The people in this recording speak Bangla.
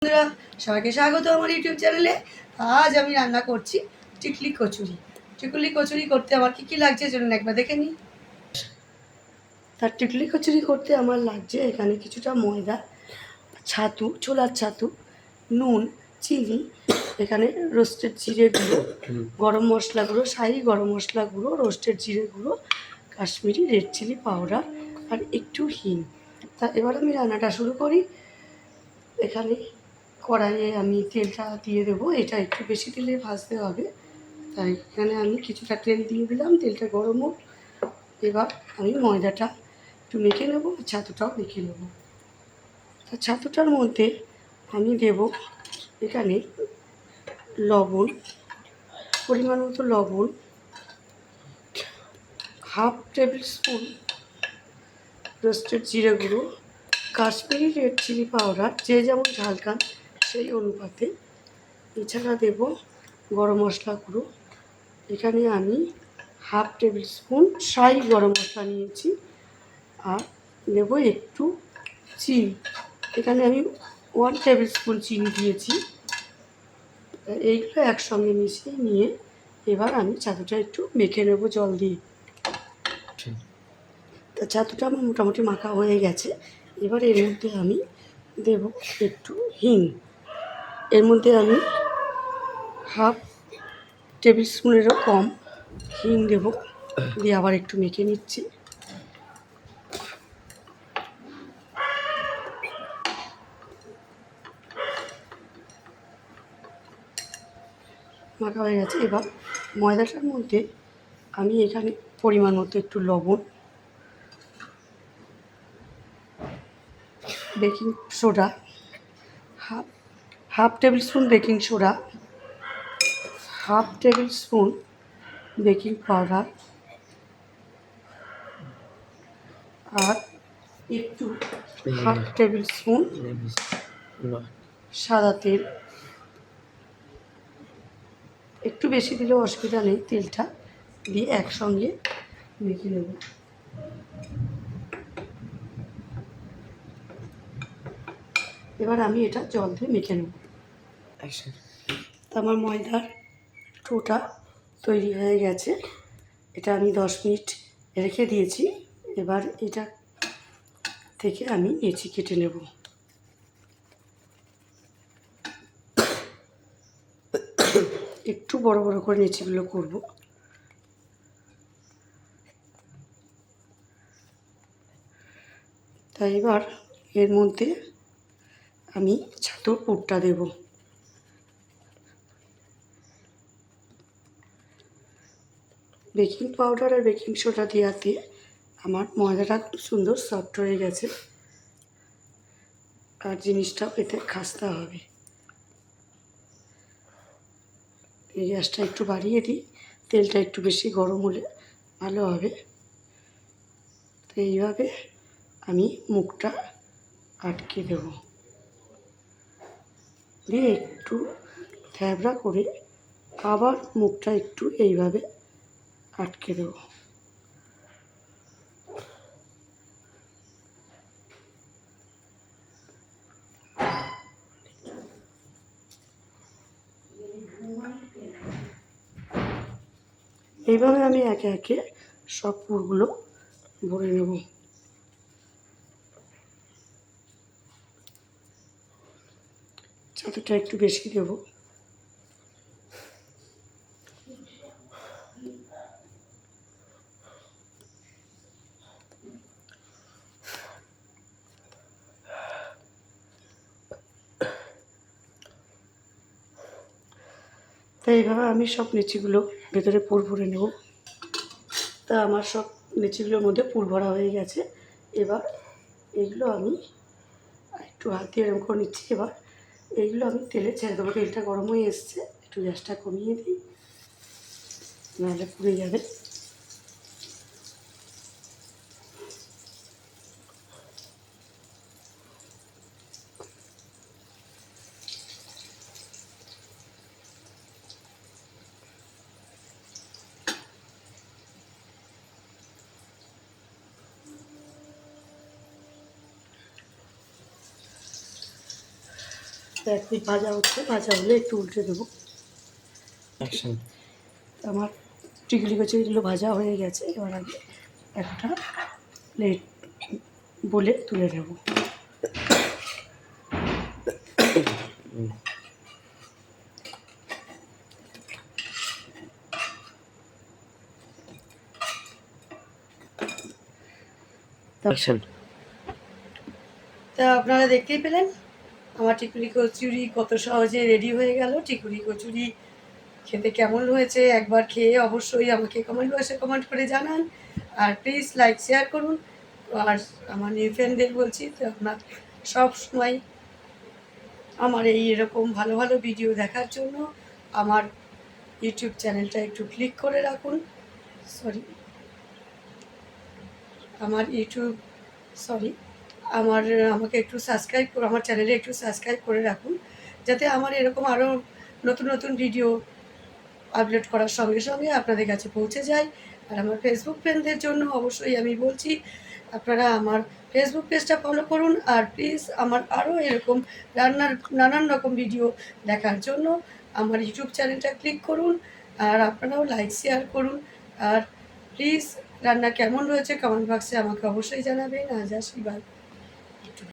বন্ধুরা, সবাইকে স্বাগত আমার ইউটিউব চ্যানেলে। আজ আমি রান্না করছি টিকলি কচুরি। টিকলি কচুরি করতে আমার কী কী লাগছে চলুন একবার দেখে নিই। তার টিকলি কচুরি করতে আমার লাগছে এখানে কিছুটা ময়দা, ছাতু, ছোলার ছাতু, নুন, চিনি, এখানে রোস্টেড জিরে গুঁড়ো, গরম মশলা গুঁড়ো, শাহি গরম মশলা গুঁড়ো, রোস্টেড জিরে গুঁড়ো, কাশ্মীরি রেড চিলি পাউডার আর একটু হিং। তা এবার আমি রান্নাটা শুরু করি। এখানে কড়াইয়ে আমি তেলটা দিয়ে দেবো, এটা একটু বেশি তেলে ভাজতে হবে, তাই এখানে আমি কিছুটা তেল দিয়ে দিলাম। তেলটা গরম হোক, এবার আমি ময়দাটা একটু মেখে নেবো, ছাতুটাও মেখে নেবো। তা ছাতুটার মধ্যে আমি দেব এখানে লবণ, পরিমাণ মতো লবণ, হাফ টেবিল স্পুন রোস্টেড জিরে গুঁড়ো, কাশ্মীরি রেড চিলি পাউডার, যে যেমন ঝাল খান সেই অনুপাতে। এছাড়া দেব গরম মশলা গুঁড়ো, এখানে আমি হাফ টেবিল স্পুন শাহি গরম মশলা নিয়েছি, আর দেবো একটু চিনি, এখানে আমি 1 টেবিল স্পুন চিনি দিয়েছি। এইগুলো একসঙ্গে মিশিয়ে নিয়ে এবার আমি ছাতুটা একটু মেখে নেবো জল দিয়ে। তা ছাতুটা আমার মোটামুটি মাখা হয়ে গেছে। এবার এর মধ্যে আমি দেব একটু হিং, এর মধ্যে আমি হাফ টেবিল স্পুনেরও কম হিং দেব, দিয়ে আবার একটু মেখে নিচ্ছি। মাখা হয়ে গেছে। এবার ময়দাটার মধ্যে আমি এখানে পরিমাণ মতো একটু লবণ, baking soda, half tablespoon baking soda, half tablespoon baking powder, আর একটু হাফ টেবিল স্পুন সাদা তেল। একটু বেশি দিলেও অসুবিধা নেই, তেলটা দিয়ে একসঙ্গে মেখে নেব। এবার আমি এটা জল দিয়ে মেখে নেব। তো আমার ময়দার ডোটা তৈরি হয়ে গেছে, এটা আমি 10 মিনিট রেখে দিয়েছি। এবার এটা থেকে আমি লেচি কেটে নেব। একটু বড় বড় করে লেচিগুলো করব। তাই এবার এর মধ্যে আমি ছাতুর পুরটা দেব। বেকিং পাউডার আর বেকিং সোডা দেওয়াতে আমার ময়দাটা খুব সুন্দর সফট হয়ে গেছে, আর জিনিসটাও এতে খাস্তা হবে। এই গ্যাসটা একটু বাড়িয়ে দিই, তেলটা একটু বেশি গরম হলে ভালো হবে। তো এইভাবে আমি মুখটা আটকে দেব, দিয়ে একটু থ্যাবড়া করে আবার মুখটা একটু এইভাবে আটকে দেব। এইভাবে আমি একে একে সব পুরগুলো ভরে নেব। ছাতুটা একটু বেশি দেব। তাই এইভাবে আমি সব লিচিগুলো ভেতরে পুর ভরে নেব। তা আমার সব লিচিগুলোর মধ্যে পুর ভরা হয়ে গেছে। এবার এইগুলো আমি একটু হাত দিয়ে এরকম করে নিচ্ছি। এবার এইগুলো আমি তেলে ছেড়ে দেবো। তেলটা গরম হয়ে এসছে, একটু গ্যাসটা কমিয়ে দিই, নাহলে পুড়ে যাবে। এক পিঠ ভাজা হচ্ছে, ভাজা হলে একটু উল্টে দেবো। আমার টিকলি কচুরিগুলো ভাজা হয়ে গেছে, এবার আগে একটা প্লেট বলে তুলে নেবো। তা আপনারা দেখতেই পেলেন আমার টিকুলি কচুরি কত সহজে রেডি হয়ে গেল। টিকুলি কচুরি খেতে কেমন হয়েছে একবার খেয়ে অবশ্যই আমাকে কমেন্ট বক্সে কমেন্ট করে জানান। আর প্লিজ লাইক শেয়ার করুন। আর আমার নিউ ফ্রেন্ডদের বলছি তো আপনার সব সময় আমার এরকম ভালো ভালো ভিডিও দেখার জন্য আমার ইউটিউব চ্যানেলটা একটু ক্লিক করে রাখুন। সরি আমার ইউটিউব সরি আমার আমাকে একটু সাবস্ক্রাইব করে আমার চ্যানেলে একটু সাবস্ক্রাইব করে রাখুন, যাতে আমার এরকম আরও নতুন নতুন ভিডিও আপলোড করার সঙ্গে সঙ্গে আপনাদের কাছে পৌঁছে যায়। আর আমার ফেসবুক ফ্রেন্ডদের জন্য অবশ্যই আমি বলছি আপনারা আমার ফেসবুক পেজটা ফলো করুন। আর প্লিজ আমার আরও এরকম রান্নার নানান রকম ভিডিও দেখার জন্য আমার ইউটিউব চ্যানেলটা ক্লিক করুন। আর আপনারাও লাইক শেয়ার করুন। আর প্লিজ রান্না কেমন রয়েছে কমেন্ট বক্সে আমাকে অবশ্যই জানাবেন। আজ আসি, বাই।